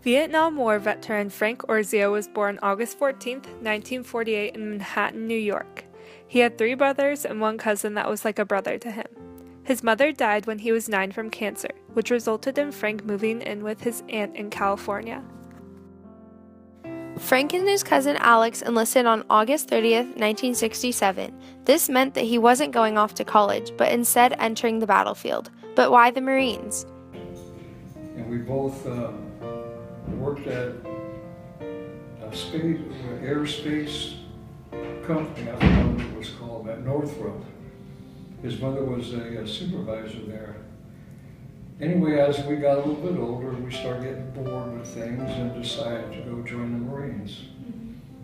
Vietnam War veteran Frank Orzio was born August 14, 1948 in Manhattan, New York. He had 3 brothers and 1 cousin that was like a brother to him. His mother died when he was 9 from cancer, which resulted in Frank moving in with his aunt in California. Frank and his cousin Alex enlisted on August 30th, 1967. This meant that he wasn't going off to college, but instead entering the battlefield. But why the Marines? And we both worked at a aerospace company, I forgot what it was called, at Northrop. His mother was a supervisor there. Anyway, as we got a little bit older, we started getting bored with things and decided to go join the Marines.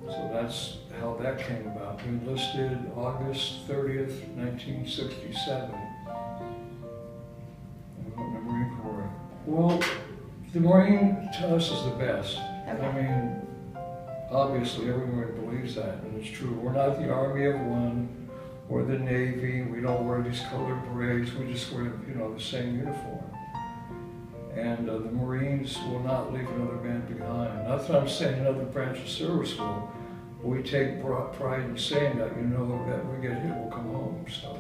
So that's how that came about. We enlisted August 30th, 1967. We went in the Marine Corps. Well, the Marine to us is the best. I mean, obviously every Marine believes that, and it's true. We're not the Army of One or the Navy. We don't wear these colored berets. We just wear, the same uniform. And the Marines will not leave another man behind. Not that I'm saying another branch of service will, but we take pride in saying that, that we get hit, we'll come home, so.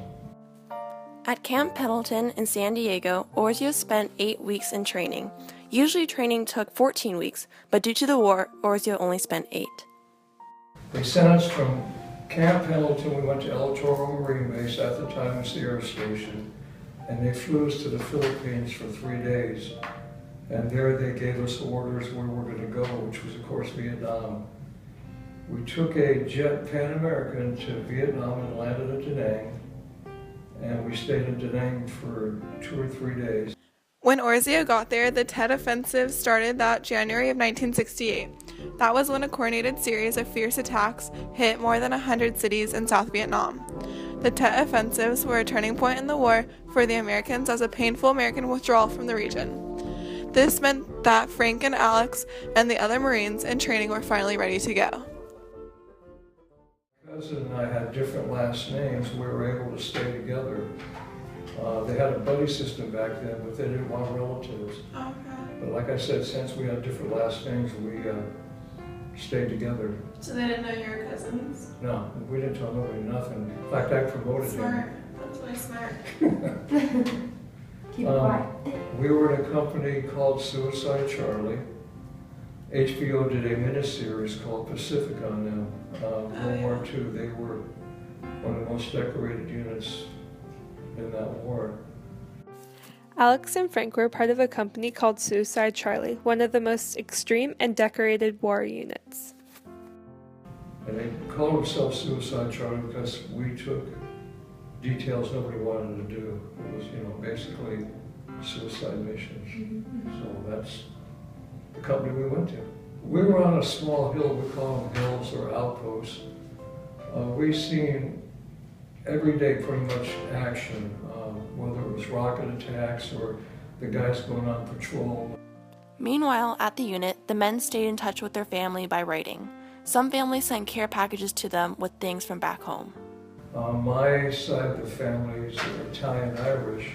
At Camp Pendleton in San Diego, Orzio spent 8 weeks in training. Usually training took 14 weeks, but due to the war, Orzio only spent 8. They sent us from Camp Pendleton, we went to El Toro Marine Base, at the time it was the air station, and they flew us to the Philippines for 3 days. And there they gave us orders where we're going to go, which was of course Vietnam. We took a jet Pan American to Vietnam and landed at Da Nang, and we stayed in Da Nang for 2 or 3 days. When Orzio got there, the Tet Offensive started that January of 1968. That was when a coordinated series of fierce attacks hit more than 100 cities in South Vietnam. The Tet Offensives were a turning point in the war for the Americans as a painful American withdrawal from the region. This meant that Frank and Alex and the other Marines in training were finally ready to go. My cousin and I had different last names. We were able to stay together. They had a buddy system back then, but they didn't want relatives. Okay. But like I said, since we had different last names, we stayed together. So they didn't know you were cousins? No, we didn't tell nobody nothing. In fact, I promoted Smart. him. That's really smart. Keep it quiet. We were in a company called Suicide Charlie. HBO did a miniseries called Pacific on them. World War II, they were one of the most decorated units in that war. Alex and Frank were part of a company called Suicide Charlie, one of the most extreme and decorated war units. And they called themselves Suicide Charlie because we took details nobody wanted to do. It was, basically suicide missions. So that's the company we went to. We were on a small hill, we call them hills or outposts. We've seen every day pretty much action, whether it was rocket attacks or the guys going on patrol. Meanwhile, at the unit, the men stayed in touch with their family by writing. Some families sent care packages to them with things from back home. My side of the family is Italian-Irish.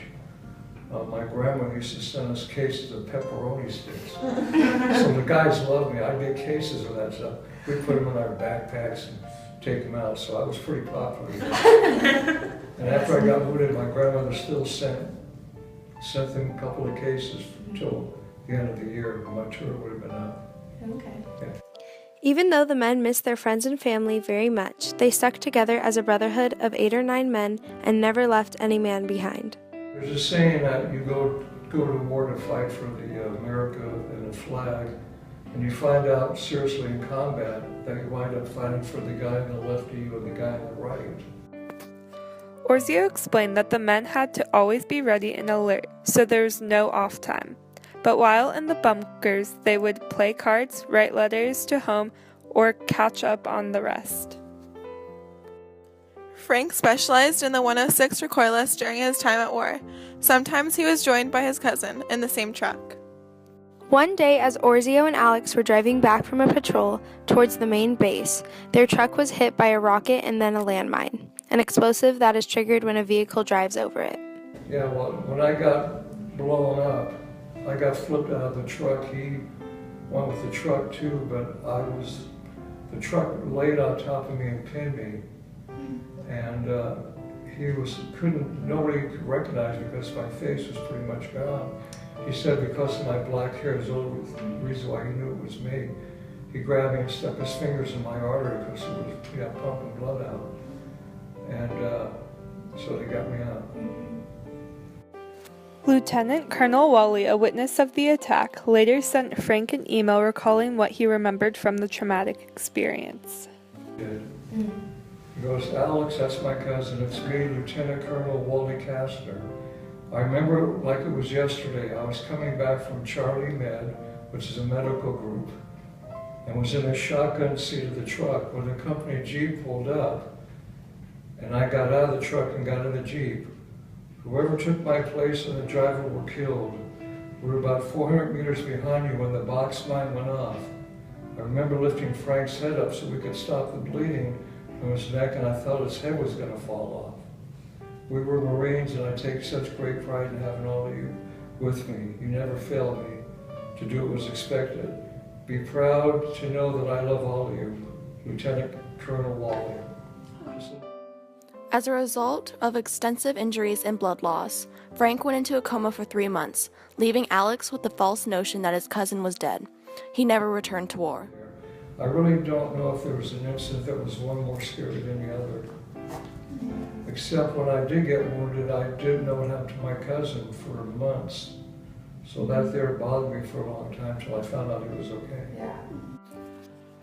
My grandma used to send us cases of pepperoni sticks. So the guys loved me. I'd get cases of that stuff. We put them in our backpacks and take them out, so I was pretty popular. And after I got wounded, my grandmother still sent them a couple of cases until the end of the year. My tour would have been up. Okay. Yeah. Even though the men missed their friends and family very much, they stuck together as a brotherhood of 8 or 9 men and never left any man behind. There's a saying that you go to war to fight for the America and the flag, and you find out seriously in combat that you wind up fighting for the guy on the left of you and the guy on the right. Orzio explained that the men had to always be ready and alert, so there was no off time. But while in the bunkers, they would play cards, write letters to home, or catch up on the rest. Frank specialized in the 106 recoilless during his time at war. Sometimes he was joined by his cousin in the same truck. One day, as Orzio and Alex were driving back from a patrol towards the main base, their truck was hit by a rocket and then a landmine, an explosive that is triggered when a vehicle drives over it. Yeah, well, when I got blown up, I got flipped out of the truck. He one with the truck too, but the truck laid on top of me and pinned me. And nobody could recognize me because my face was pretty much gone. He said because of my black hair is the only reason why he knew it was me. He grabbed me and stuck his fingers in my artery because it was pumping blood out. And so they got me out. Lieutenant Colonel Wally, a witness of the attack, later sent Frank an email recalling what he remembered from the traumatic experience. He goes, Alex, that's my cousin. It's me, Lieutenant Colonel Wally Kastner. I remember it like it was yesterday. I was coming back from Charlie Med, which is a medical group, and was in the shotgun seat of the truck when the company Jeep pulled up. And I got out of the truck and got in the Jeep. Whoever took my place and the driver were killed. We were about 400 meters behind you when the box mine went off. I remember lifting Frank's head up so we could stop the bleeding from his neck, and I thought his head was going to fall off. We were Marines, and I take such great pride in having all of you with me. You never failed me to do what was expected. Be proud to know that I love all of you. Lieutenant Colonel Wally. As a result of extensive injuries and blood loss, Frank went into a coma for 3 months, leaving Alex with the false notion that his cousin was dead. He never returned to war. I really don't know if there was an incident that was one more scary than the other. Except when I did get wounded, I did know what happened to my cousin for months. So that there bothered me for a long time until I found out he was okay. Yeah.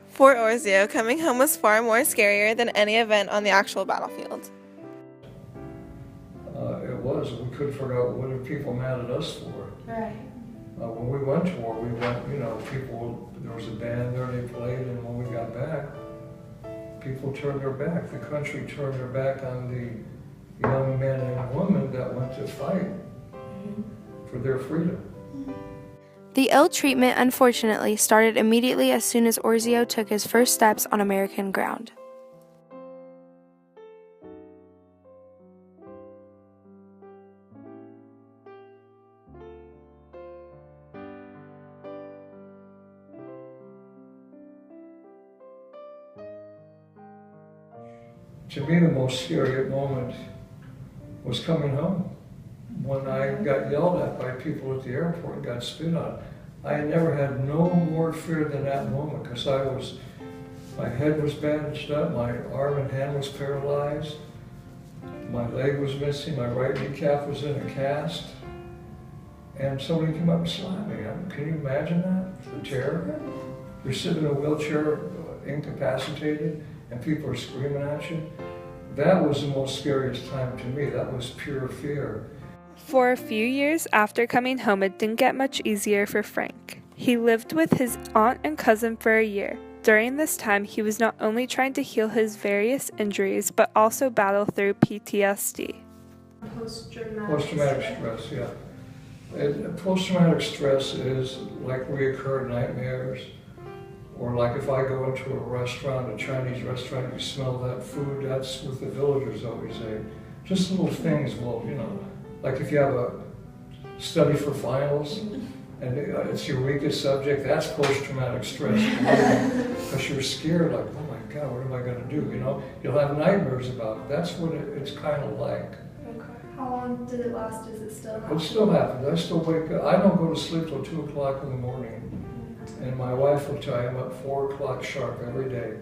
For Orzio, coming home was far more scarier than any event on the actual battlefield. It was. We couldn't figure out what are people mad at us for. Right. When we went to war, we went, there was a band there, they played, and when we got back, people turned their back. The country turned their back on the young men and women that went to fight for their freedom. The ill treatment, unfortunately, started immediately as soon as Orzio took his first steps on American ground. To me, the most scary moment was coming home. When I got yelled at by people at the airport and got spit on, I never had no more fear than that moment because my head was bandaged up, my arm and hand was paralyzed, my leg was missing, my right kneecap was in a cast, and somebody came up and slapped me. Can you imagine that? The terror? You're sitting in a wheelchair, incapacitated, and people are screaming at you. That was the most scariest time to me. That was pure fear. For a few years after coming home, it didn't get much easier for Frank. He lived with his aunt and cousin for a year. During this time, he was not only trying to heal his various injuries, but also battle through PTSD. Post-traumatic stress, yeah. Post-traumatic stress is like recurrent nightmares, or like if I go into a restaurant, a Chinese restaurant, you smell that food, that's what the villagers always say. Just little things, like if you have a study for finals, and it's your weakest subject, that's post-traumatic stress. Because you're scared, like, oh my God, what am I going to do? You'll have nightmares about it. That's what it's kind of like. Okay. How long did it last? Does it still happen? It still happens. I still wake up. I don't go to sleep till 2 o'clock in the morning. And my wife will tell you I'm up 4 o'clock sharp every day.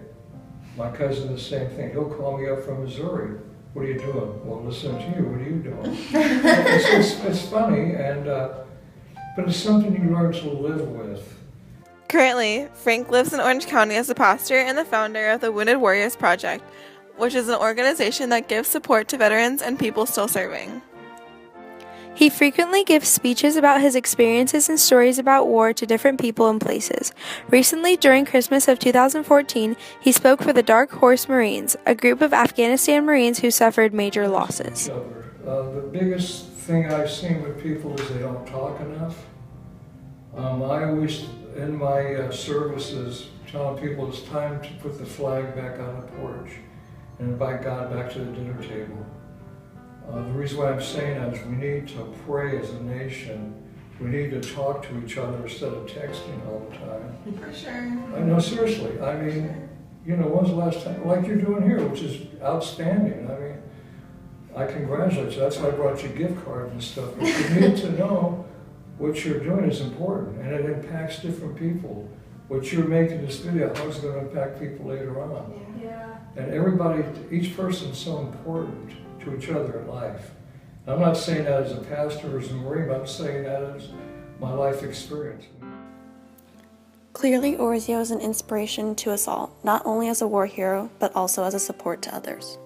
My cousin, the same thing. He'll call me up from Missouri. What are you doing? Well, listening to you. What are you doing? it's funny, but it's something you learn to live with. Currently, Frank lives in Orange County as a pastor and the founder of the Wounded Warriors Project, which is an organization that gives support to veterans and people still serving. He frequently gives speeches about his experiences and stories about war to different people and places. Recently, during Christmas of 2014, he spoke for the Dark Horse Marines, a group of Afghanistan Marines who suffered major losses. The biggest thing I've seen with people is they don't talk enough. I always, in my services, telling people it's time to put the flag back on the porch and invite God back to the dinner table. The reason why I'm saying that is we need to pray as a nation We need to talk to each other instead of texting all the time. For sure. I know, seriously. I mean, you know, when's the last time, like you're doing here, which is outstanding. I mean, I congratulate you. That's why I brought you gift cards and stuff. But you need to know what you're doing is important, and it impacts different people. What you're making this video, how it's going to impact people later on. Yeah. And everybody, each person's so important to each other in life. I'm not saying that as a pastor or as a Marine, but I'm saying that as my life experience. Clearly, Orzio is an inspiration to us all, not only as a war hero, but also as a support to others.